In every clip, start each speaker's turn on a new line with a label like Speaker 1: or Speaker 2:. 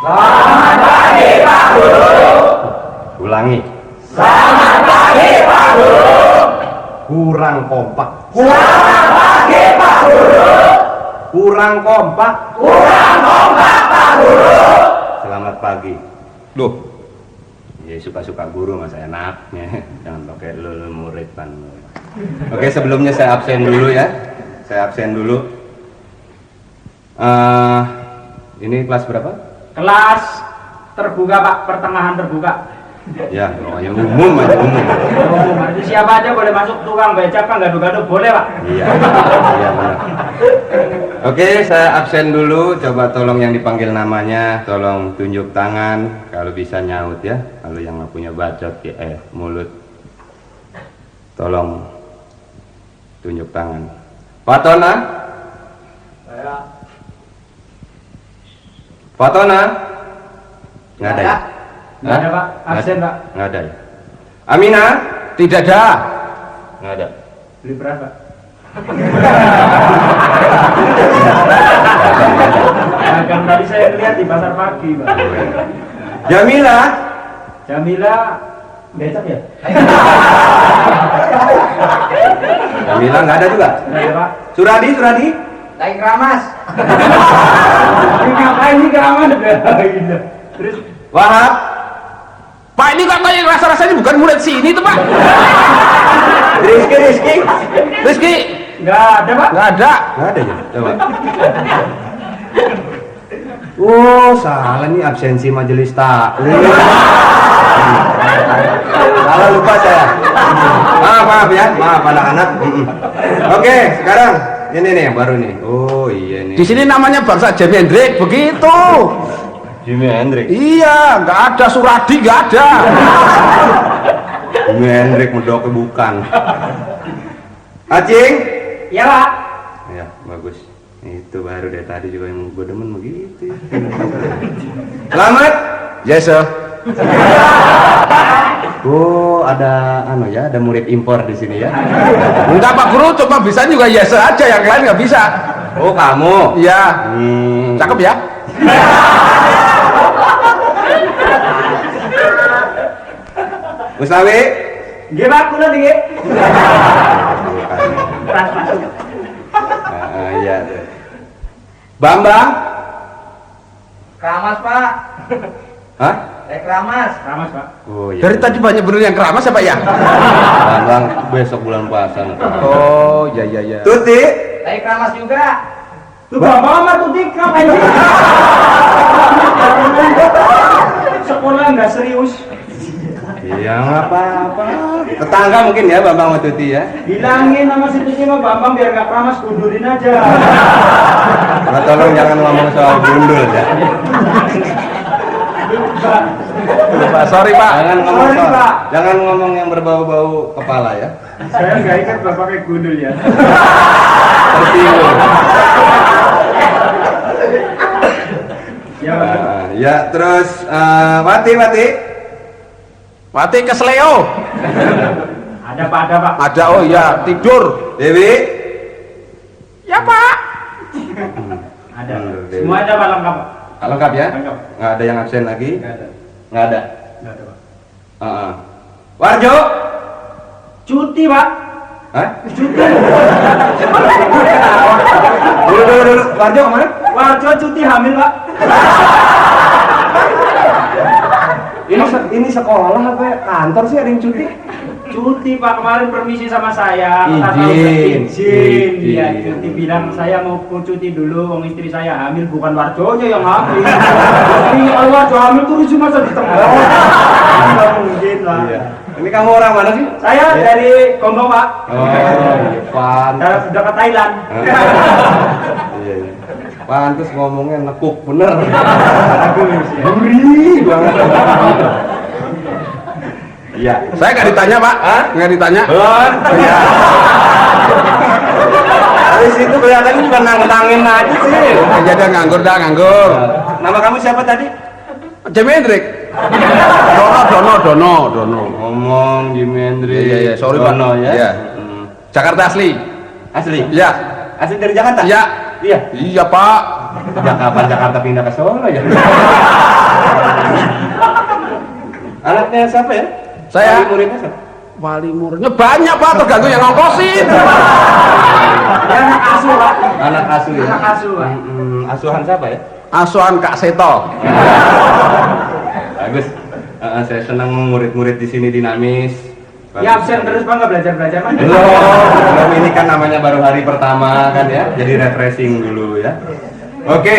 Speaker 1: Selamat pagi Pak Guru.
Speaker 2: Ulangi.
Speaker 1: Selamat pagi Pak Guru.
Speaker 2: Kurang kompak.
Speaker 1: Selamat pagi Pak Guru.
Speaker 2: Kurang kompak.
Speaker 1: Kurang kompak Pak Guru.
Speaker 2: Selamat pagi.
Speaker 3: Loh,
Speaker 2: Ya suka-suka guru mas enaknya. Jangan pakai lulu murid pan. Oke, sebelumnya saya absen dulu ya. Saya absen dulu. Ini kelas berapa?
Speaker 4: Kelas terbuka Pak, pertengahan terbuka.
Speaker 2: Ya, oh, yang umum aja umum.
Speaker 4: Jadi siapa aja boleh masuk, tukang becak kan gaduh-gaduh boleh Pak.
Speaker 2: Iya, iya benar. Oke, saya absen dulu. Coba tolong yang dipanggil namanya, tolong tunjuk tangan. Kalau bisa nyaut ya. Kalau yang nggak punya bacot ya, mulut. Tolong tunjuk tangan. Fatona?
Speaker 4: Saya.
Speaker 2: Fatona? Nggak ada ya?
Speaker 4: Nggak ada Pak, absen Pak.
Speaker 2: Nggak ada ya? Amina?
Speaker 3: tidak ada.
Speaker 2: Nggak ada.
Speaker 4: Beli beras Pak. Dagang tadi saya lihat di pasar pagi Pak.
Speaker 2: Jamila?
Speaker 4: Jamila becak ya?
Speaker 2: Jamila nggak ada juga?
Speaker 4: Nggak ada Pak.
Speaker 2: Suradi? Suradi?
Speaker 1: Lagi keramas.
Speaker 4: Ini ngapain nih keramas? Gitu. Terus
Speaker 2: Wahab?
Speaker 3: Pak, ini kok kayak rasa-rasanya bukan murid sini tuh Pak.
Speaker 2: Rizky? Rizky?
Speaker 3: Rizky,
Speaker 4: nggak ada Pak.
Speaker 3: nggak ada.
Speaker 2: Nggak ada ya? Coba. Oh, salah nih absensi majelis taklim. Salah lupa saya. Maaf ya, maaf anak-anak. Oke, sekarang ini nih yang baru nih. Oh iya nih.
Speaker 3: Di sini namanya bangsa Jimi Hendrix, begitu.
Speaker 2: Jimi Hendrix.
Speaker 3: Iya, nggak ada Suradi, nggak ada.
Speaker 2: Jimi Hendrix medoknya bukan. Acing?
Speaker 4: Iya Pak.
Speaker 2: Ya, bagus. Itu baru dari tadi juga yang gue demen begitu. Selamat.
Speaker 3: Yes sir.
Speaker 2: Oh, ada ada murid impor di sini ya.
Speaker 3: Enggak Pak Guru, cuma bisa juga yes sir aja, yang lain nggak bisa.
Speaker 2: Oh, kamu.
Speaker 3: Iya. Cakep ya.
Speaker 2: Mustawi?
Speaker 4: Nggih Pak, kula nggih. Beras masuk.
Speaker 2: Iya. Bambang?
Speaker 1: Keramas Pak.
Speaker 2: Hah?
Speaker 1: Keramas.
Speaker 4: Keramas Pak.
Speaker 2: Oh iya.
Speaker 3: Dari tadi banyak bener yang keramas apa ya?
Speaker 2: Bambang besok bulan puasa.
Speaker 3: Oh, ya ya ya.
Speaker 2: Tuti?
Speaker 1: Lagi keramas juga.
Speaker 4: Tuh Bapak sama Tuti ngapain sih? Sekolah nggak serius.
Speaker 2: Iya, nggak apa-apa. Tetangga mungkin ya Bambang sama Tuti ya.
Speaker 4: Bilangin sama si Tuti sama Bambang biar nggak keramas, kundurin aja.
Speaker 2: Nah, tolong jangan ngomong soal gundul ya.
Speaker 3: Pak, sorry Pak.
Speaker 4: Sorry, Pak.
Speaker 2: Jangan ngomong yang berbau-bau kepala ya.
Speaker 4: Saya nggak ingat Bapak kayak gundul ya.
Speaker 2: Tersinggung.
Speaker 4: Ya Pak.
Speaker 2: Ya terus Wati.
Speaker 3: Mati ke Sleo.
Speaker 4: Ada Pak, ada Pak.
Speaker 3: Ada, oh iya, tidur.
Speaker 2: Dewi?
Speaker 3: Ya Pak.
Speaker 4: Ada. Semua ada Pak, lengkap Pak.
Speaker 2: Lengkap ya?
Speaker 4: Lengkap.
Speaker 2: Nggak ada yang absen lagi?
Speaker 4: Nggak ada.
Speaker 2: Nggak ada.
Speaker 4: Nggak ada Pak.
Speaker 2: Warjo?
Speaker 4: Cuti Pak.
Speaker 2: Hah?
Speaker 4: Cuti.
Speaker 2: Dulu. Warjo kemana?
Speaker 4: Warjo cuti hamil Pak.
Speaker 2: Ini sekolah apa ya? Kantor sih ada yang cuti?
Speaker 4: Cuti Pak, kemarin permisi sama saya.
Speaker 2: Izin.
Speaker 4: Izin. Iya, cuti bilang saya mau cuti dulu, wong istri saya hamil, bukan Warjonya yang hamil. Tapi kalau Warjo hamil tuh cuma masa di tengah. Nggak mungkin lah.
Speaker 2: Iya. Ini kamu orang mana sih?
Speaker 4: Saya dari Gombong Pak.
Speaker 2: Oh, pantas.
Speaker 4: Sudah ke Thailand.
Speaker 2: Iya. Pantas ngomongnya nekuk bener.
Speaker 4: Bagus ya.
Speaker 2: Gurih banget. Iya.
Speaker 3: Saya nggak ditanya Pak. Nggak ditanya.
Speaker 2: Belum.
Speaker 3: Iya.
Speaker 2: Dari situ kelihatannya cuma nangin aja sih.
Speaker 3: Jadi nganggur dah, nganggur.
Speaker 2: Nama kamu siapa tadi?
Speaker 3: Jimi Hendrix. Dono.
Speaker 2: Ngomong Jimi Hendrix.
Speaker 3: Iya, sorry Pak.
Speaker 2: Dono ya.
Speaker 3: Iya. Jakarta asli.
Speaker 2: Asli?
Speaker 3: Iya.
Speaker 2: Asli dari Jakarta?
Speaker 3: Iya.
Speaker 2: Iya.
Speaker 3: Iya Pak.
Speaker 2: Sejak kapan Jakarta pindah ke Solo ya? Anaknya siapa ya?
Speaker 3: Saya.
Speaker 2: Wali muridnya siapa?
Speaker 3: Wali muridnya banyak Pak, tergantung yang ngongkosin.
Speaker 1: Ya, anak asuh, Pak.
Speaker 2: Anak asuh ya?
Speaker 1: Anak asuh, Pak.
Speaker 2: Asuhan siapa ya?
Speaker 3: Asuhan Kak Seto.
Speaker 2: Bagus. Saya senang murid-murid di sini dinamis.
Speaker 4: Ya absen terus Pak, nggak belajar-belajar Pak.
Speaker 2: Belum, ini kan namanya baru hari pertama kan ya, jadi refreshing dulu ya. Oke,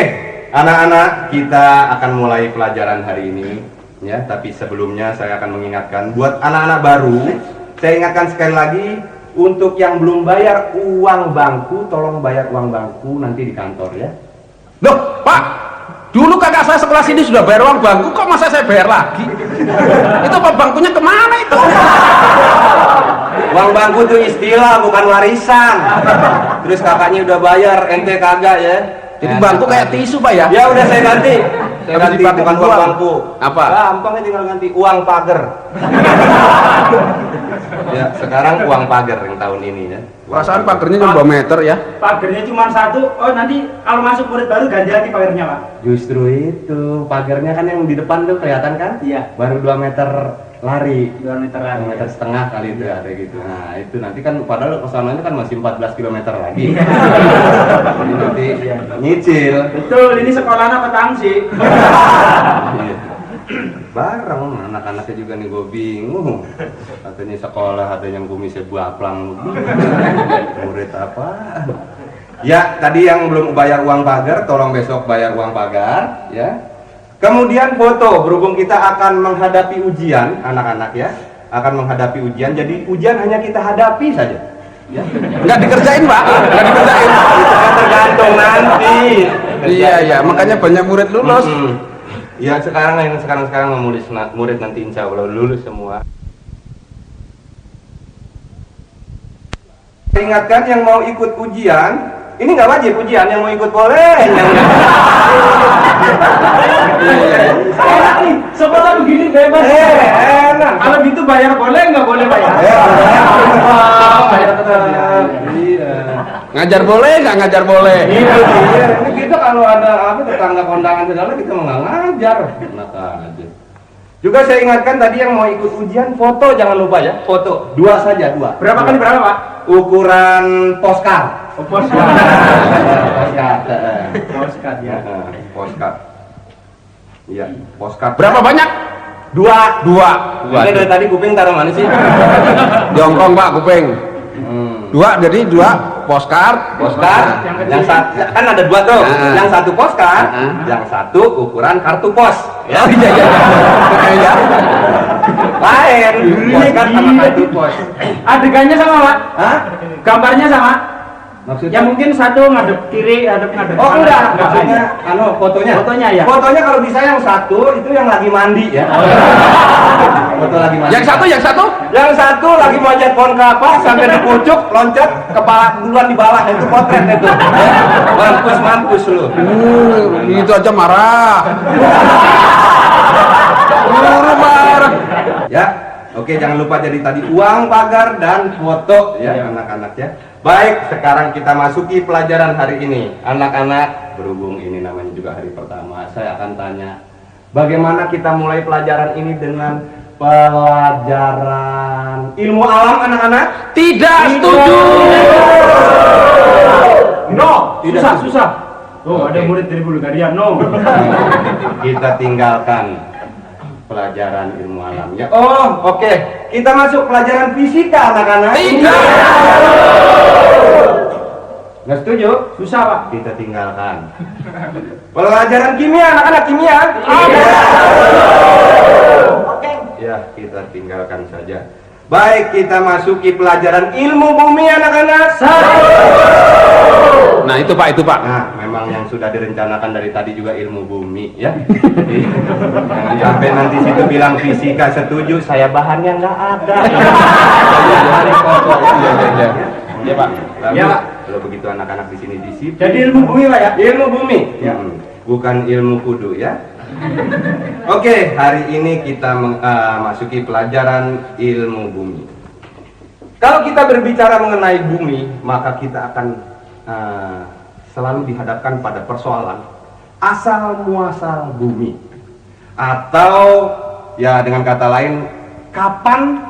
Speaker 2: anak-anak, kita akan mulai pelajaran hari ini ya. Tapi sebelumnya saya akan mengingatkan buat anak-anak baru, saya ingatkan sekali lagi untuk yang belum bayar uang bangku, tolong bayar uang bangku nanti di kantor ya.
Speaker 3: Loh Pak, dulu kakak saya sekelas ini sudah bayar uang bangku, kok masa saya bayar lagi? Itu Pak, bangkunya kemana itu?
Speaker 2: Uang bangku itu istilah, bukan warisan. Terus kakaknya udah bayar, ente kagak ya.
Speaker 3: Jadi bangku kayak tisu Pak ya?
Speaker 2: Ya udah saya ganti. Saya
Speaker 3: Habis
Speaker 2: ganti
Speaker 3: dipakai
Speaker 2: bukan uang
Speaker 3: uang.
Speaker 2: bangku.
Speaker 3: Apa?
Speaker 2: Gampangnya tinggal ganti uang pagar. Ya, sekarang uang pagar yang tahun ini ya.
Speaker 3: Perasaan pagernya cuma 2 meter ya?
Speaker 4: Pagernya cuma 1. Oh nanti kalau masuk murid baru ganti lagi pagernya Pak.
Speaker 2: Justru itu, pagarnya kan yang di depan tuh kelihatan kan?
Speaker 4: Iya.
Speaker 2: Baru 2 meter lari.
Speaker 4: 2 meter
Speaker 2: 2
Speaker 4: lagi.
Speaker 2: meter setengah kali itu ada gitu. Nah, itu nanti kan padahal kesananya kan masih 14 km lagi. Jadi nanti nyicil.
Speaker 4: Betul, ini sekolahnya petang sih.
Speaker 2: Iya. Bareng anak-anaknya juga nih, gue bingung. Katanya sekolah, ada yang kumisnya buaplang. Murid apa? Ya, tadi yang belum bayar uang pagar, tolong besok bayar uang pagar ya. Kemudian foto, berhubung kita akan menghadapi ujian, anak-anak ya, akan menghadapi ujian. Jadi ujian hanya kita hadapi saja. Ya.
Speaker 3: Nggak dikerjain Pak, nggak dikerjain.
Speaker 2: Itu kan tergantung nanti.
Speaker 3: Iya, makanya banyak murid lulus.
Speaker 2: Ya sekarang murid nanti insya Allah lulus semua. Saya ingatkan yang mau ikut ujian, ini nggak wajib ujian, yang mau ikut boleh.
Speaker 4: Enak nih, sekolah begini bebas.
Speaker 2: Enak.
Speaker 4: Kalau gitu bayar boleh nggak boleh bayar?
Speaker 2: Bayar tetap. Iya.
Speaker 3: Ngajar boleh, nggak ngajar boleh.
Speaker 2: Iya. Ini kita kalau ada apa tetangga kondangan segala kita mau nggak ngajar. Enak aja. Juga saya ingatkan tadi yang mau ikut ujian, foto jangan lupa ya, foto 2 saja 2.
Speaker 4: Berapa kali berapa Pak?
Speaker 2: Ukuran postcard.
Speaker 4: Oh, postcard.
Speaker 2: Postcard.
Speaker 4: Postcard ya.
Speaker 2: Postcard. Iya, postcard.
Speaker 3: Berapa banyak?
Speaker 2: 2.
Speaker 3: 2.
Speaker 2: Ini dari tadi kuping taruh mana sih?
Speaker 3: Jongkong Pak, kuping. 2, jadi 2 postcard.
Speaker 2: Postcard. Yang satu kan ada 2 tuh. Yang satu postcard, yang satu ukuran kartu pos. Ya.
Speaker 3: Iya.
Speaker 2: Lain. Postcard sama kartu pos.
Speaker 4: Adegannya sama Pak?
Speaker 2: Hah?
Speaker 4: Gambarnya sama?
Speaker 2: Maksudnya?
Speaker 4: Ya mungkin satu ngadep kiri, ngadep
Speaker 2: Oh
Speaker 4: kanan.
Speaker 2: enggak,
Speaker 4: Enggak
Speaker 2: maksudnya fotonya.
Speaker 4: Fotonya ya?
Speaker 2: Fotonya kalau bisa yang satu itu yang lagi mandi ya. Foto lagi mandi.
Speaker 3: Yang satu.
Speaker 2: Yang satu lagi manjat pohon kelapa sampai di pucuk loncat kepala duluan di bawah, itu potret itu. Mampus lu.
Speaker 3: Itu aja marah. Guru marah.
Speaker 2: Ya, oke jangan lupa jadi tadi uang pagar dan foto ya anak-anak ya. Baik, sekarang kita masuki pelajaran hari ini. Anak-anak, berhubung ini namanya juga hari pertama, saya akan tanya, bagaimana kita mulai pelajaran ini dengan pelajaran ilmu alam anak-anak?
Speaker 3: Tidak setuju.
Speaker 4: No,
Speaker 2: Tidak
Speaker 4: susah,
Speaker 2: setuju.
Speaker 4: susah. Oh, ada
Speaker 2: Oke.
Speaker 4: murid dari Bulgaria, no.
Speaker 2: Kita tinggalkan pelajaran ilmu alamnya. Oh, oke. Kita masuk pelajaran fisika anak-anak.
Speaker 3: Tidak.
Speaker 2: Nggak setuju?
Speaker 4: Susah Pak.
Speaker 2: Kita tinggalkan. Pelajaran kimia anak-anak, kimia. Ya, kita tinggalkan saja. Baik, kita masuki pelajaran ilmu bumi anak-anak.
Speaker 3: Nah itu Pak.
Speaker 2: Nah, memang yang sudah direncanakan dari tadi juga ilmu bumi ya. Jadi, jangan sampai nanti situ bilang fisika setuju, saya bahannya nggak ada.
Speaker 3: Iya Pak.
Speaker 2: Lalu,
Speaker 4: Ya, Pak.
Speaker 2: kalau begitu anak-anak di sini disiplin.
Speaker 4: Jadi ilmu bumi Pak ya?
Speaker 2: Ilmu bumi, bukan ilmu kudu ya. Oke, hari ini kita masuki pelajaran ilmu bumi. Kalau kita berbicara mengenai bumi, maka kita akan selalu dihadapkan pada persoalan asal muasal bumi, atau ya dengan kata lain, kapan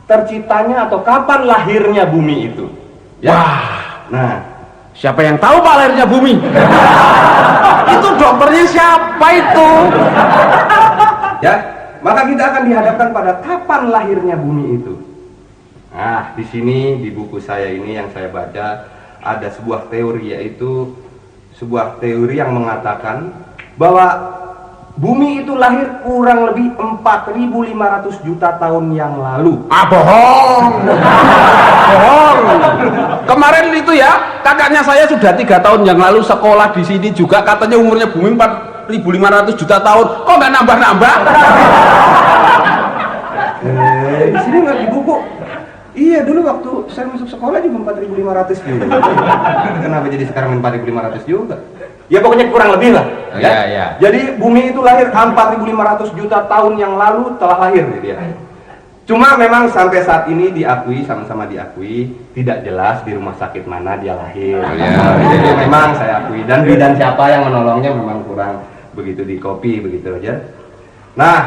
Speaker 2: terciptanya atau kapan lahirnya bumi itu. Ya.
Speaker 3: Wah,
Speaker 2: Nah,
Speaker 3: siapa yang tahu Pak lahirnya bumi? Itu dokternya siapa itu?
Speaker 2: ya, maka kita akan dihadapkan pada kapan lahirnya bumi itu. Nah, di sini di buku saya ini yang saya baca ada sebuah teori, yaitu sebuah teori yang mengatakan bahwa bumi itu lahir kurang lebih 4.500 juta tahun yang lalu.
Speaker 3: Ah, bohong. Bohong. Kemarin itu ya, kakaknya saya sudah 3 tahun yang lalu sekolah di sini juga, katanya umurnya bumi 4.500 juta tahun. Kok nggak nambah-nambah?
Speaker 2: Di sini nggak di buku. Iya, dulu waktu saya masuk sekolah juga 4.500 juga. Kenapa jadi sekarang 4.500 juga? Ya pokoknya kurang lebih lah.
Speaker 3: Iya, iya.
Speaker 2: Jadi bumi itu lahir 4.500 juta tahun yang lalu telah lahir gitu ya. Cuma memang sampai saat ini diakui, sama-sama diakui, tidak jelas di rumah sakit mana dia lahir. Jadi memang saya akui, dan bidan siapa yang menolongnya memang kurang begitu di copy begitu aja. Nah,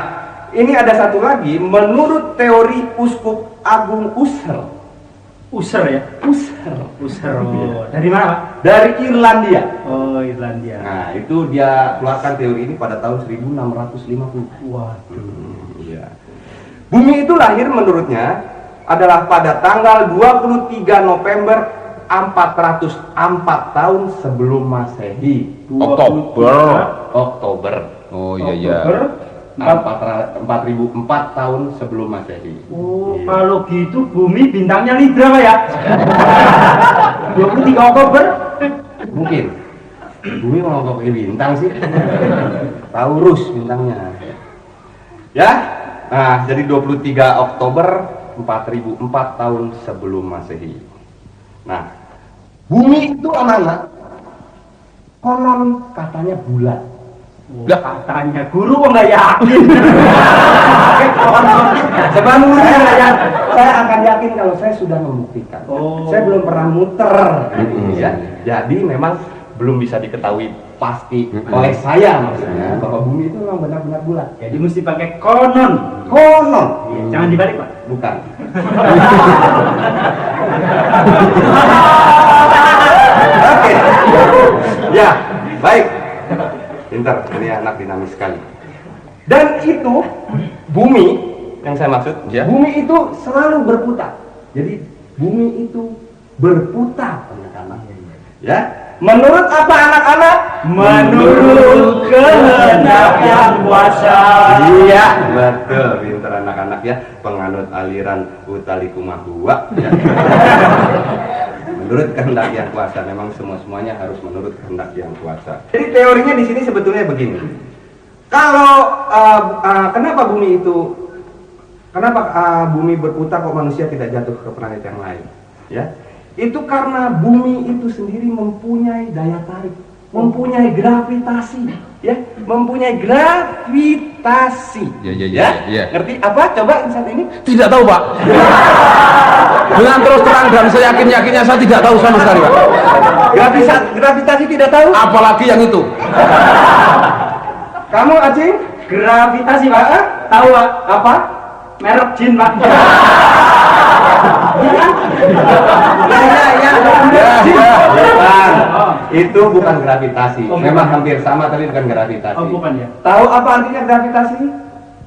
Speaker 2: ini ada satu lagi, menurut teori Uskup Agung Husserl.
Speaker 4: User ya? User. Oh. Dari mana, Pak?
Speaker 2: Dari Irlandia.
Speaker 4: Oh, Irlandia.
Speaker 2: Nah, itu dia keluarkan teori ini pada tahun 1650.
Speaker 4: Waduh.
Speaker 2: Iya. Bumi itu lahir menurutnya adalah pada tanggal 23 November 404 tahun sebelum Masehi. Oktober.
Speaker 3: Oh iya iya.
Speaker 2: 4.004 tahun sebelum Masehi.
Speaker 4: Oh,
Speaker 2: Iya.
Speaker 4: kalau gitu bumi bintangnya Libra, Pak ya? 23 Oktober.
Speaker 2: Mungkin. Bumi mau pakai bintang sih. Taurus bintangnya. Ya. Nah, jadi 23 Oktober 4004 tahun sebelum Masehi. Nah, bumi itu anak-anak konon katanya bulat.
Speaker 4: Lah, katanya guru kok nggak yakin?
Speaker 2: Sebab saya akan yakin kalau saya sudah membuktikan.
Speaker 4: Oh.
Speaker 2: Saya belum pernah muter, ya. Jadi memang belum bisa diketahui pasti oleh saya maksudnya bahwa bumi itu memang benar-benar bulat.
Speaker 4: Jadi mesti pakai konon.
Speaker 2: Konon.
Speaker 4: Iya, jangan dibalik, Pak.
Speaker 2: Bukan. Oke. Ya, baik. Pintar, ini anak dinamis sekali. Dan itu bumi yang saya maksud,
Speaker 3: Ya.
Speaker 2: bumi itu selalu berputar. Jadi bumi itu berputar, anak-anak. Ya. Menurut apa anak-anak?
Speaker 4: Menurut kehendak yang kuasa.
Speaker 2: Iya, betul, pintar anak-anak ya, penganut aliran Utalikumahua ya. Menurut kehendak yang kuasa, memang semuanya harus menurut kehendak yang kuasa. Jadi teorinya di sini sebetulnya begini. Kalau kenapa bumi berputar kok manusia tidak jatuh ke planet yang lain? Ya, itu karena bumi itu sendiri mempunyai daya tarik, mempunyai gravitasi, ya, mempunyai gravitasi.
Speaker 3: Ya.
Speaker 2: Ngerti apa? Coba saat ini.
Speaker 3: Tidak tahu Pak. Dengan terus terang dan seyakin-yakinnya saya tidak tahu sama sekali Pak.
Speaker 2: Gravitasi tidak tahu?
Speaker 3: Apalagi yang itu.
Speaker 2: Kamu Acing?
Speaker 4: Gravitasi, Pak. Tahu, Pak?
Speaker 2: Apa?
Speaker 4: Merek jin, Pak.
Speaker 2: Bukan. Itu bukan gravitasi.
Speaker 4: Oh,
Speaker 2: Memang
Speaker 4: bukan.
Speaker 2: hampir sama tapi bukan gravitasi.
Speaker 4: Oh, bukan ya?
Speaker 2: Tahu apa artinya gravitasi?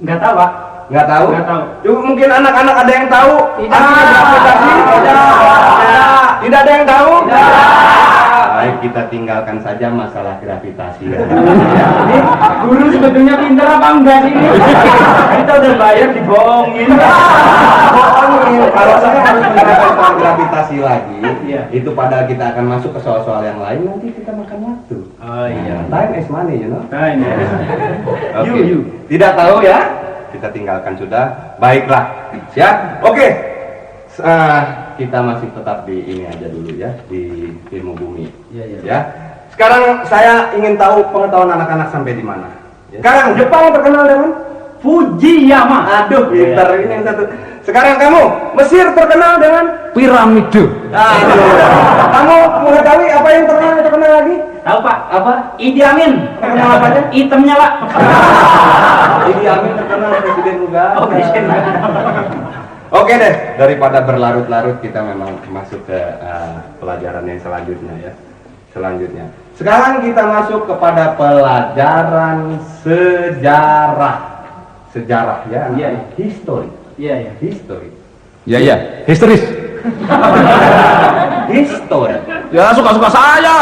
Speaker 4: Nggak tahu, Pak.
Speaker 2: Nggak tahu?
Speaker 4: Nggak tahu.
Speaker 2: Coba mungkin anak-anak ada yang tahu?
Speaker 4: Tidak.
Speaker 2: Artinya gravitasi? Tidak ada yang tahu? Baik, kita tinggalkan saja masalah gravitasi.
Speaker 4: Ini guru sebetulnya pinter apa enggak sih? Kita udah bayar dibohongin.
Speaker 2: Bohongin. Kalau saya harus menerangkan soal gravitasi lagi,
Speaker 4: Iya.
Speaker 2: itu padahal kita akan masuk ke soal-soal yang lain, nanti kita makan waktu.
Speaker 4: Oh iya.
Speaker 2: Time is money, you know.
Speaker 4: Nah, ini.
Speaker 2: Oke.
Speaker 4: You.
Speaker 2: Tidak tahu ya? Kita tinggalkan sudah. Baiklah. Siap? Oke. Kita masih tetap di ini aja dulu ya, di ilmu bumi.
Speaker 4: Iya, iya.
Speaker 2: Ya. Sekarang saya ingin tahu pengetahuan anak-anak sampai di mana. Ya. Sekarang Jepang terkenal dengan
Speaker 4: Fujiyama.
Speaker 2: aduh, pintar ini yang satu. Sekarang kamu, Mesir terkenal dengan
Speaker 3: Piramida.
Speaker 2: kamu mengetahui apa yang terkenal lagi?
Speaker 4: Tahu Pak?
Speaker 2: Apa?
Speaker 4: Idi Amin.
Speaker 2: Terkenal apanya?
Speaker 4: Itemnya Pak.
Speaker 2: Idi Amin terkenal presiden juga.
Speaker 4: Oh, presiden.
Speaker 2: Oke deh, daripada berlarut-larut kita memang masuk ke pelajaran yang selanjutnya ya. Sekarang kita masuk kepada pelajaran sejarah. Sejarah ya,
Speaker 4: Iya.
Speaker 2: history.
Speaker 4: Iya.
Speaker 2: History.
Speaker 3: Ya, histeris.
Speaker 2: History.
Speaker 3: Ya suka-suka saya.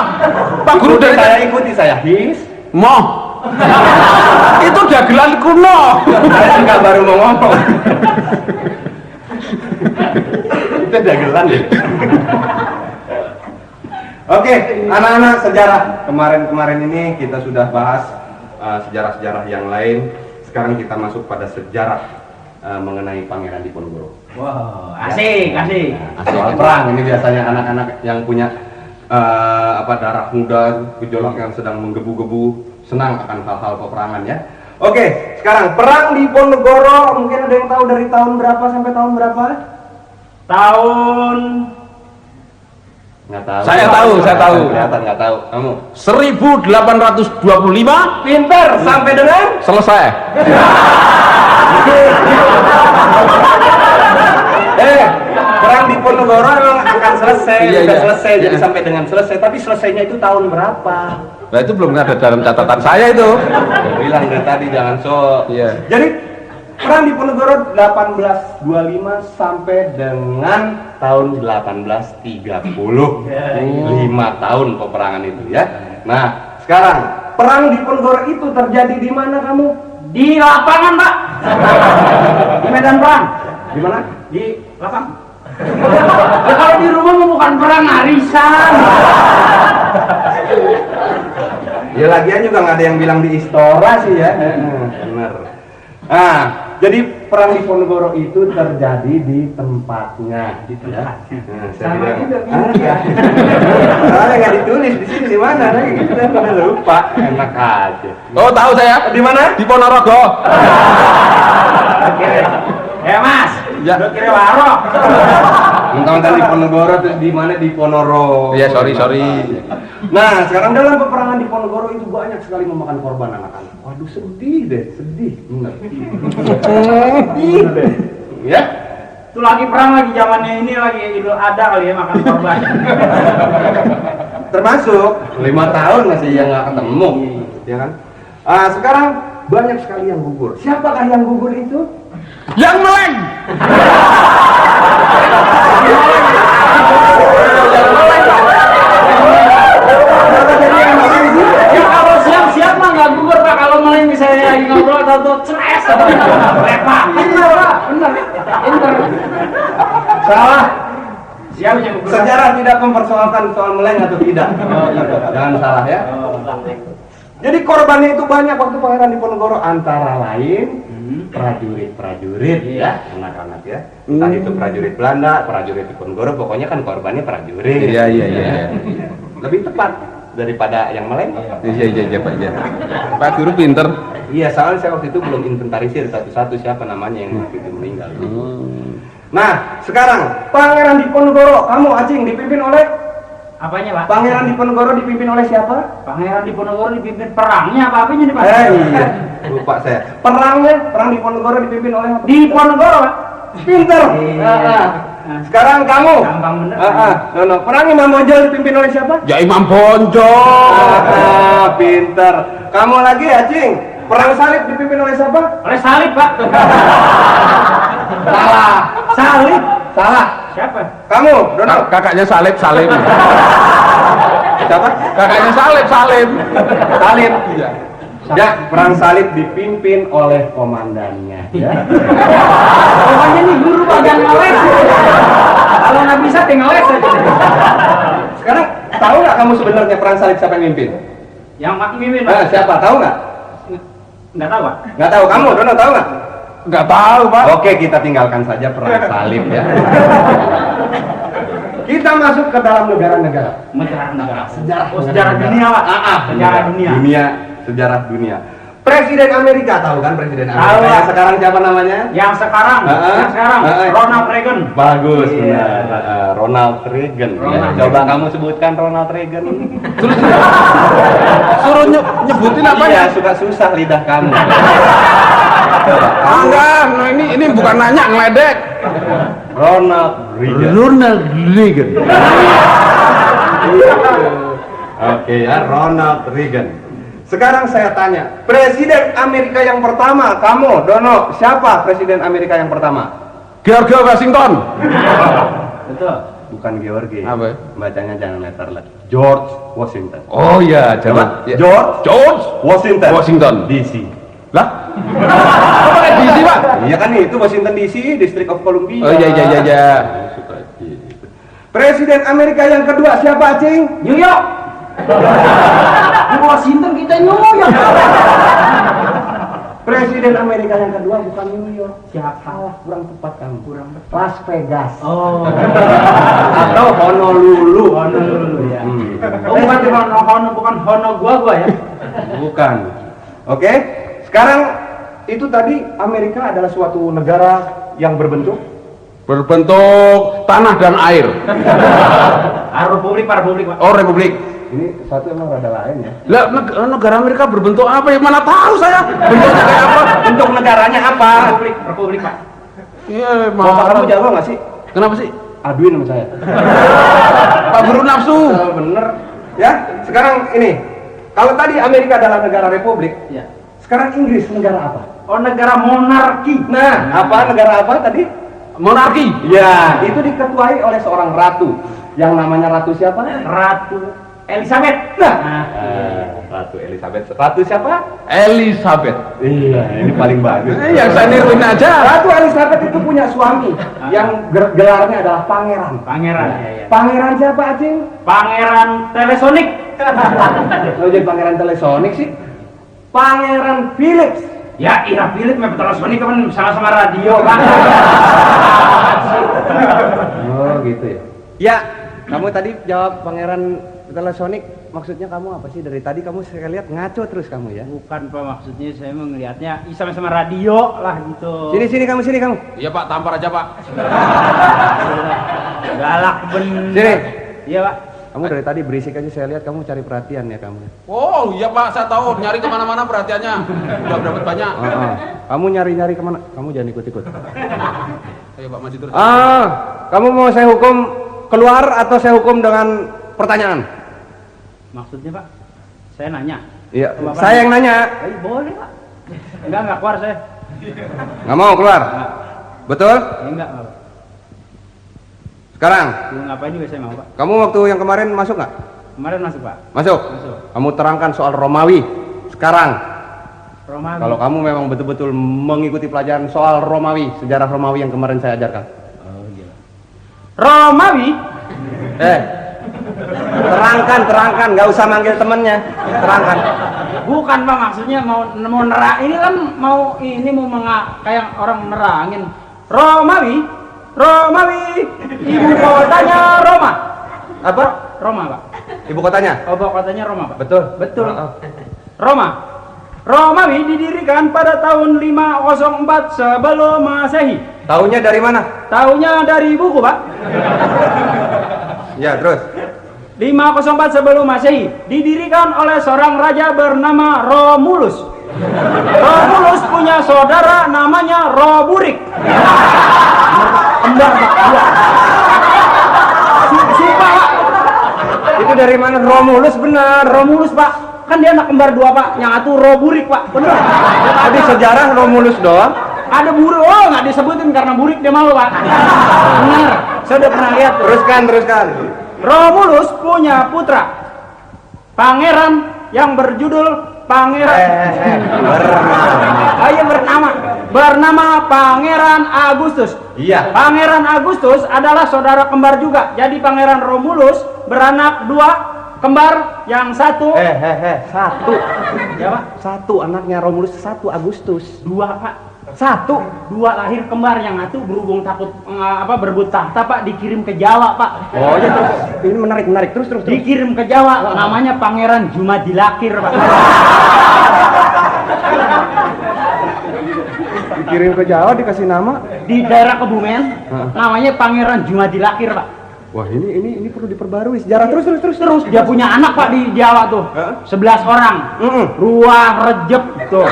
Speaker 3: Pak Guru
Speaker 2: Ikuti
Speaker 3: dari
Speaker 2: saya, ikuti saya.
Speaker 3: Moh. Itu dagelan kuno.
Speaker 2: Saya juga baru mau ngomong. Itu dagelan ya. Oke, anak-anak sejarah. Kemarin ini kita sudah bahas sejarah-sejarah yang lain. Sekarang kita masuk pada sejarah mengenai Pangeran Diponegoro.
Speaker 4: Wow, asik.
Speaker 2: Soal perang ini biasanya anak-anak yang punya darah muda, gejolak yang sedang menggebu-gebu, senang akan hal-hal peperangan ya. Oke, sekarang perang Diponegoro mungkin ada yang tahu dari tahun berapa sampai tahun berapa?
Speaker 4: Tahun
Speaker 2: Nggak tahu.
Speaker 3: Saya tahu.
Speaker 2: Kelihatan nggak tahu. Kamu
Speaker 3: 1825
Speaker 2: pinter sampai dengan
Speaker 3: selesai.
Speaker 2: perang Diponegoro memang akan selesai,
Speaker 3: Iya,
Speaker 2: sudah
Speaker 3: iya.
Speaker 2: selesai, jadi
Speaker 3: Iya.
Speaker 2: sampai dengan selesai. Tapi selesainya itu tahun berapa?
Speaker 3: Nah itu belum ada dalam catatan saya itu.
Speaker 2: Saya bilang dari tadi jangan sok.
Speaker 3: Iya.
Speaker 2: Jadi perang Diponegoro 1825 sampai dengan tahun 1830. 5 tahun peperangan itu ya. Nah, sekarang perang Diponegoro itu terjadi di mana kamu?
Speaker 4: di lapangan Pak. Di medan perang.
Speaker 2: Di mana?
Speaker 4: Di lapangan. Ya, kalau di rumah mah bukan perang, arisan.
Speaker 2: Ya lagian juga nggak ada yang bilang di Istora sih ya. Benar. Ah, jadi perang Diponegoro itu terjadi di tempatnya.
Speaker 4: Di tempatnya.
Speaker 2: Nah, saya
Speaker 4: Sama
Speaker 2: bilang,
Speaker 4: juga,
Speaker 2: ya. Soalnya nggak ditulis di sini di mana lagi kita udah lupa. Enak aja.
Speaker 3: Oh tahu saya.
Speaker 2: Di mana?
Speaker 3: Di Ponorogo.
Speaker 4: Mas,
Speaker 3: Ya.
Speaker 4: lu kira warok.
Speaker 2: Mentang-mentang di Ponorogo terus di mana di Ponorogo.
Speaker 3: Iya, sorry.
Speaker 2: Nah, sekarang dalam peperangan di Ponorogo itu banyak sekali memakan korban anak-anak. Waduh, sedih deh, sedih. Bener. Sedih deh. Ya?
Speaker 4: Itu lagi perang, lagi zamannya ini, lagi Idul Adha kali ya, makan korban.
Speaker 2: Termasuk 5 tahun masih yang nggak ketemu, ya kan? Sekarang banyak sekali yang gugur. Siapakah yang gugur itu?
Speaker 3: Yang meleng.
Speaker 4: Ya kalau siap-siap mah nggak gugur Pak, kalau malah misalnya lagi ngobrol atau ceres atau lepak. Bener Pak, bener.
Speaker 2: Salah.
Speaker 4: Siap yang gugur.
Speaker 2: Sejarah tidak mempersoalkan soal meleng atau tidak. Jangan salah ya. Jadi korbannya itu banyak waktu Pangeran Diponegoro, antara lain prajurit-prajurit ya, anak-anak ya. Entah itu prajurit Belanda, prajurit Diponegoro, pokoknya kan korbannya prajurit.
Speaker 3: Iya.
Speaker 2: Lebih tepat daripada yang meleng.
Speaker 3: Iya Pak. Iya. Pak Guru pinter.
Speaker 2: Iya, soalnya saya waktu itu belum inventarisir satu-satu siapa namanya yang waktu itu meninggal. Nah, sekarang Pangeran Diponegoro, kamu Acing dipimpin oleh
Speaker 4: Apanya Pak?
Speaker 2: Pangeran Diponegoro dipimpin oleh siapa?
Speaker 4: Pangeran Diponegoro dipimpin perangnya apa-apanya nih Pak?
Speaker 2: Iya, lupa saya. Perang Diponegoro dipimpin oleh apa?
Speaker 4: Diponegoro Pak?
Speaker 2: Pinter.
Speaker 4: Iya.
Speaker 2: Sekarang kamu.
Speaker 4: Gampang bener.
Speaker 2: Perang Imam Bonjol dipimpin oleh siapa?
Speaker 3: Ya Imam Bonjol.
Speaker 2: Pinter. Kamu lagi Acing. Perang Salib dipimpin oleh siapa?
Speaker 4: Oleh Salib Pak.
Speaker 2: Salah.
Speaker 4: Salib?
Speaker 2: Salah.
Speaker 4: Siapa?
Speaker 2: Kamu, Donald.
Speaker 3: Kakaknya Salim.
Speaker 2: Siapa?
Speaker 3: Kakaknya Salim.
Speaker 2: Salib.
Speaker 3: Iya.
Speaker 2: Ya, perang Salib dipimpin oleh komandannya. Ya.
Speaker 4: Pokoknya nih guru bagian ngeles. Kalau nggak bisa tinggal les aja.
Speaker 2: Sekarang tahu nggak kamu sebenarnya perang Salib siapa yang mimpin?
Speaker 4: Yang mati mimpin Pak?
Speaker 2: Siapa? Tahu nggak?
Speaker 4: Nggak tahu Pak.
Speaker 2: Nggak tahu. Kamu, Donald, tahu nggak?
Speaker 3: Nggak tahu Pak.
Speaker 2: Oke, kita tinggalkan saja perang Salib ya. Kita masuk ke dalam negara-negara.
Speaker 4: Negara.
Speaker 2: Sejarah.
Speaker 4: Oh, sejarah dunia Pak. Sejarah dunia.
Speaker 2: Sejarah dunia. Presiden Amerika tahu kan presiden Amerika?
Speaker 4: Tahu.
Speaker 2: Yang sekarang siapa namanya?
Speaker 4: Yang sekarang, Ronald Reagan.
Speaker 2: Bagus,
Speaker 4: Iya.
Speaker 2: benar. Ronald Reagan. Ya,
Speaker 4: Ronald
Speaker 2: coba kamu sebutkan Ronald Reagan.
Speaker 3: Suruh nyebutin apa ya?
Speaker 2: Iya, suka susah lidah kamu.
Speaker 3: Enggak, nah ini bukan nanya, ngeledek.
Speaker 2: Ronald Reagan.
Speaker 3: Ronald Reagan.
Speaker 2: Oke ya, Ronald Reagan. Sekarang saya tanya, Presiden Amerika yang pertama, kamu, Dono, siapa Presiden Amerika yang pertama?
Speaker 3: George Washington.
Speaker 4: Betul.
Speaker 2: Bukan George.
Speaker 3: Apa?
Speaker 2: Bacanya jangan letter lagi. George Washington.
Speaker 3: Oh iya,
Speaker 2: Coba.
Speaker 3: ya.
Speaker 2: George Washington.
Speaker 3: Washington.
Speaker 2: DC.
Speaker 3: Lah? Kok pakai DC, Pak?
Speaker 2: Iya kan itu Washington DC, District of Columbia.
Speaker 3: Oh iya.
Speaker 2: Suka gitu. Presiden Amerika yang kedua siapa, Cing?
Speaker 4: New York. Di Washington kita New York.
Speaker 2: Presiden Amerika yang kedua bukan New York.
Speaker 4: Siapa?
Speaker 2: Salah, kurang tepat kamu.
Speaker 4: Kurang tepat.
Speaker 1: Las Vegas.
Speaker 4: Oh.
Speaker 2: Atau Honolulu.
Speaker 4: Honolulu ya.
Speaker 2: Hmm.
Speaker 4: Oh, bukan Hono gua ya.
Speaker 2: Bukan. Oke. Sekarang itu tadi Amerika adalah suatu negara yang berbentuk
Speaker 3: Tanah dan air.
Speaker 4: Republik, Pak.
Speaker 3: Oh, republik.
Speaker 2: ini satu emang rada lain ya.
Speaker 3: Lah, negara Amerika berbentuk apa ya? Mana tahu saya bentuknya kayak apa?
Speaker 2: Bentuk negaranya apa?
Speaker 4: Republik, Pak.
Speaker 3: Iya,
Speaker 2: Bapak kamu jago nggak sih?
Speaker 3: Kenapa sih?
Speaker 2: Aduin sama saya.
Speaker 3: Pak Guru nafsu.
Speaker 2: Bener. Ya. Sekarang ini, kalau tadi Amerika adalah negara republik,
Speaker 4: Ya.
Speaker 2: sekarang Inggris negara apa?
Speaker 4: Oh, negara monarki.
Speaker 2: Nah, apa negara apa tadi?
Speaker 3: Monarki.
Speaker 2: Ya, itu diketuai oleh seorang ratu. Yang namanya ratu siapa?
Speaker 4: Ratu Elizabeth.
Speaker 2: Nah,
Speaker 4: Nah,
Speaker 2: Ratu Elizabeth. Ratu siapa?
Speaker 3: Elizabeth.
Speaker 2: Iya, ini paling bagus.
Speaker 3: Yang saya niruin aja.
Speaker 2: Ratu Elizabeth itu punya suami yang gelarnya adalah pangeran.
Speaker 4: Pangeran. Ya.
Speaker 2: Pangeran siapa, Acing?
Speaker 4: Pangeran Telesonic.
Speaker 2: Lo jadi pangeran Telesonic sih? Pangeran Philips.
Speaker 4: Ya, iya Philip mah Telesonic kan sama-sama radio, Pak.
Speaker 2: Oh, gitu ya. Ya, kamu tadi jawab pangeran Telesonic. Maksudnya kamu apa sih? Dari tadi kamu saya lihat ngaco terus kamu ya.
Speaker 4: Bukan, Pak, maksudnya saya mau ngelihatnya sama-sama radio lah gitu.
Speaker 2: Sini kamu.
Speaker 3: Iya, Pak, tampar aja, Pak.
Speaker 4: Galak bener.
Speaker 2: Sini.
Speaker 4: Iya, Pak.
Speaker 2: Kamu dari tadi berisik aja, saya lihat kamu cari perhatian ya kamu.
Speaker 3: Oh, iya, Pak, saya tahu. Nyari kemana-mana perhatiannya. Udah dapat banyak.
Speaker 2: Kamu nyari kemana? Kamu jangan ikut-ikut.
Speaker 3: Ayo, Pak, maju terus.
Speaker 2: Kamu mau saya hukum keluar atau saya hukum dengan pertanyaan?
Speaker 4: Maksudnya, Pak, saya nanya.
Speaker 2: Iya,
Speaker 4: Bapak
Speaker 2: saya yang nanya.
Speaker 4: Boleh, Pak. Enggak keluar saya.
Speaker 2: Nggak mau keluar? Betul?
Speaker 4: Enggak.
Speaker 2: Sekarang,
Speaker 4: Lu ngapain juga saya mau, Pak.
Speaker 2: kamu waktu yang kemarin masuk nggak?
Speaker 4: Kemarin masuk, Pak.
Speaker 2: Masuk?
Speaker 4: Masuk.
Speaker 2: Kamu terangkan soal Romawi. Sekarang,
Speaker 4: Romawi.
Speaker 2: kalau kamu memang betul-betul mengikuti pelajaran soal Romawi, sejarah Romawi yang kemarin saya ajarkan.
Speaker 4: Oh, gila. Romawi.
Speaker 2: Terangkan, nggak usah manggil temennya. Terangkan.
Speaker 4: Bukan, Pak, maksudnya mau nerang. Ini kan mau kayak orang nerangin. Romawi, ibu kotanya Roma.
Speaker 2: Apa?
Speaker 4: Roma, Pak.
Speaker 2: Ibu kotanya?
Speaker 4: Ibu kotanya Roma, Pak.
Speaker 2: Betul.
Speaker 4: Romawi didirikan pada tahun 504 sebelum Masehi.
Speaker 2: Tahunnya dari mana?
Speaker 4: Tahunnya dari buku, Pak.
Speaker 2: Ya, terus.
Speaker 4: 504 sebelum Masehi didirikan oleh seorang raja bernama Romulus. Romulus punya saudara namanya Roburik. Kembar, Pak. Sumpah, Pak.
Speaker 2: Itu dari mana? Romulus benar.
Speaker 4: Romulus, Pak. Kan dia anak kembar dua, Pak. Yang satu Roburik, Pak. Bener.
Speaker 2: Tadi sejarah Romulus doang.
Speaker 4: Ada burik. Oh, nggak disebutin karena burik dia malu, Pak. Bener. Saya udah pernah lihat.
Speaker 2: Teruskan.
Speaker 4: Romulus punya putra, pangeran yang berjudul bernama Pangeran Agustus.
Speaker 2: Iya.
Speaker 4: Pangeran Agustus adalah saudara kembar juga. Jadi Pangeran Romulus beranak dua kembar, yang satu.
Speaker 2: Satu.
Speaker 4: Ya, Pak.
Speaker 2: Satu anaknya Romulus, 1 Agustus.
Speaker 4: Dua, Pak.
Speaker 2: Satu.
Speaker 4: Dua lahir kembar, yang satu berhubung takut berebut tahta, Pak, dikirim ke Jawa, Pak.
Speaker 2: Oh ya, terus. Ini menarik. Terus.
Speaker 4: Dikirim ke Jawa, namanya Pangeran Jumadilakir, Pak.
Speaker 1: Dikirim ke Jawa dikasih nama.
Speaker 4: Di daerah Kebumen, namanya Pangeran Jumadi Lakir, Pak.
Speaker 1: Wah, ini perlu diperbarui sejarah terus.
Speaker 4: Terus dia punya anak, Pak, di Jawa tuh. 11 orang. Ruah, Rejep tuh.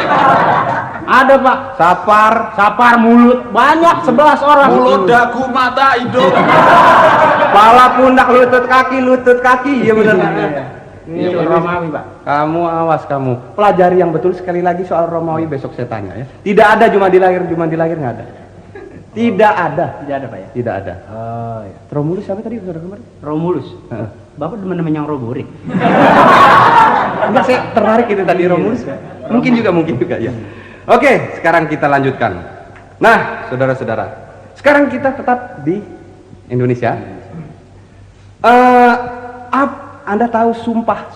Speaker 4: Ada, Pak. Sapar, Mulut, banyak 11 orang.
Speaker 3: Mulut, dagu, mata, hidung.
Speaker 1: Kepala, pundak, lutut kaki. Iya benar.
Speaker 4: Ini Romawi, Pak.
Speaker 1: Kamu awas kamu. Pelajari yang betul sekali lagi soal Romawi, besok saya tanya ya. Tidak ada Jumadi lahir nggak ada. Tidak ada, Pak ya. Tidak ada.
Speaker 4: Oh, ya.
Speaker 1: Romulus siapa tadi saudara kemarin?
Speaker 4: Romulus. Bapak demen yang roborik.
Speaker 1: Enggak, saya tertarik itu tadi Romulus. Mungkin juga ya. Oke, sekarang kita lanjutkan. Nah, saudara-saudara, sekarang kita tetap di Indonesia. Anda tahu sumpah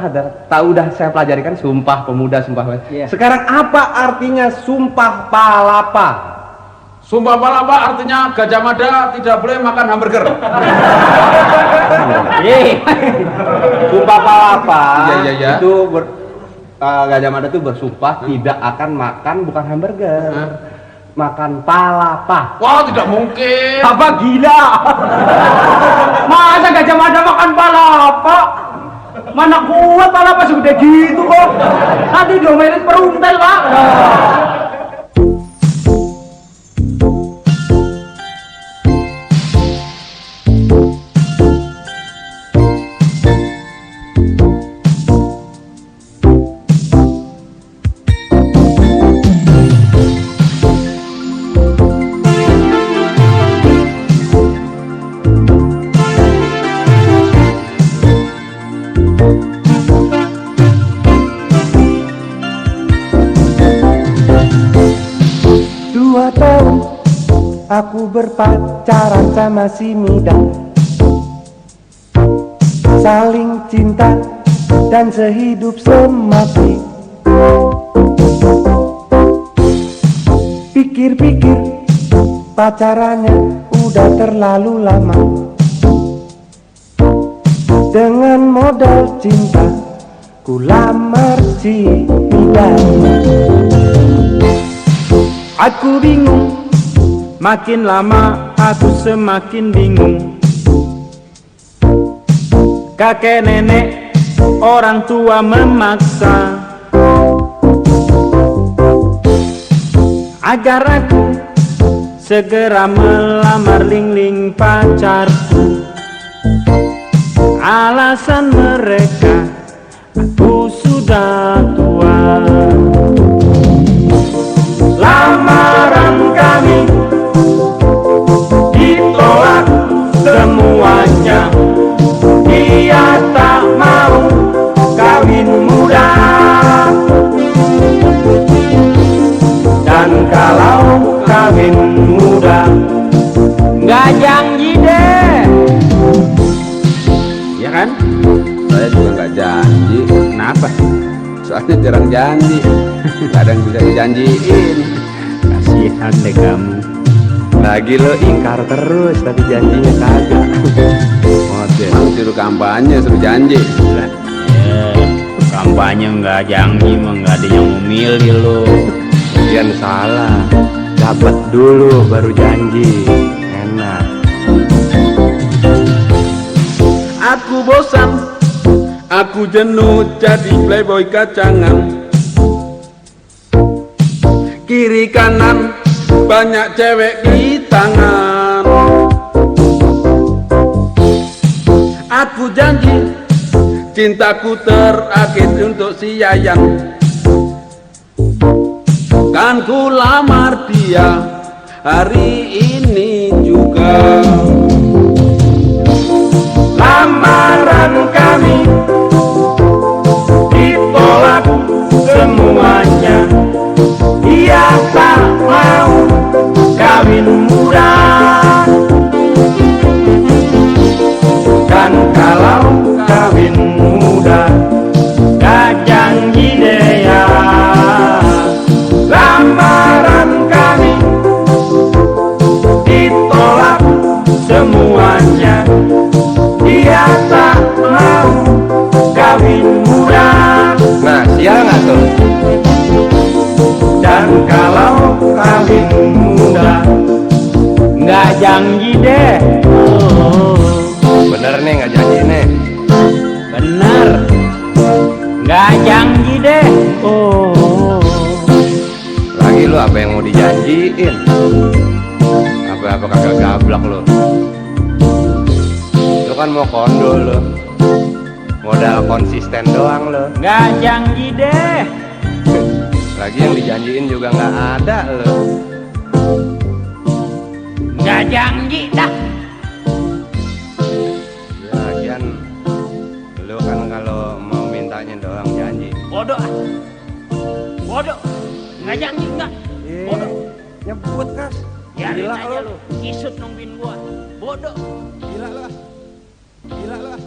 Speaker 1: ada. Tahu udah saya pelajari kan Sumpah Pemuda, Sumpah.
Speaker 4: Iya.
Speaker 1: Sekarang apa artinya Sumpah Palapa?
Speaker 3: Sumpah Palapa artinya Gajah Mada tidak boleh makan hamburger.
Speaker 1: Sumpah Palapa.
Speaker 3: Iya.
Speaker 1: Itu Gajah Mada itu bersumpah tidak akan makan bukan hamburger. Makan palapa.
Speaker 3: Wah, tidak mungkin.
Speaker 4: Apa gila? Masa Gajah Mada makan palapa? Mana kuat palapa segede gitu kok. Tadi diomelin peruntel, Pak.
Speaker 1: Aku berpacaran sama si Midan, saling cinta dan sehidup semati. Pikir-pikir pacarannya udah terlalu lama. Dengan modal cinta ku lamar si Midan. Aku bingung, makin lama aku semakin bingung. Kakek nenek orang tua memaksa agar aku segera melamar Ling-Ling pacarku. Alasan mereka, aku sudah tua. Lamaran kami ditolak semuanya. Dia tak mau kawin muda, dan kalau kawin muda nggak janji deh.
Speaker 3: Ya kan? Saya juga nggak janji. Kenapa? Soalnya jarang janji. Kadang bisa dijanjiin.
Speaker 4: Kasihan deh kamu.
Speaker 1: Lagi lo ingkar terus tapi janjinya kagak.
Speaker 3: Emang suruh kampanye, suruh janji.
Speaker 4: Kampanye nggak janji mah nggak ada yang memilih lo.
Speaker 1: Kemudian salah, dapat dulu baru janji. Enak.
Speaker 3: Aku bosan, aku jenuh jadi playboy kacangan. Kiri kanan banyak cewek di tangan. Aku janji cintaku terakhir untuk si Yayan. Kan ku lamar dia hari ini juga.
Speaker 1: Lamaran kami ditolak semuanya. Dia tak mau kawin muda, dan kalau kawin muda gak janji deh ya. Lamaran kami ditolak semuanya. Dia tak mau kawin muda.
Speaker 2: Nah, siang nggak tuh?
Speaker 4: kalau kawin muda. Nggak janji deh.
Speaker 2: Bener nih nggak janji nih.
Speaker 4: Bener. Nggak janji deh.
Speaker 2: Lagi lu apa yang mau dijanjiin? Apa kagak gablak lu? Lu kan mau kondo lu. Modal konsisten doang lu.
Speaker 4: Nggak janji deh.
Speaker 2: Lagi yang dijanjiin juga nggak ada lu.
Speaker 4: Nggak janji dah.
Speaker 2: Lagian lu kan kalau mau mintanya doang janji.
Speaker 4: Bodoh ah. Bodoh. Nggak janji nggak. Bodoh.
Speaker 2: Nyebut kas.
Speaker 4: Biarin aja lu. Kisut nungguin gua. Bodoh.
Speaker 2: Gila lah. Gila lah.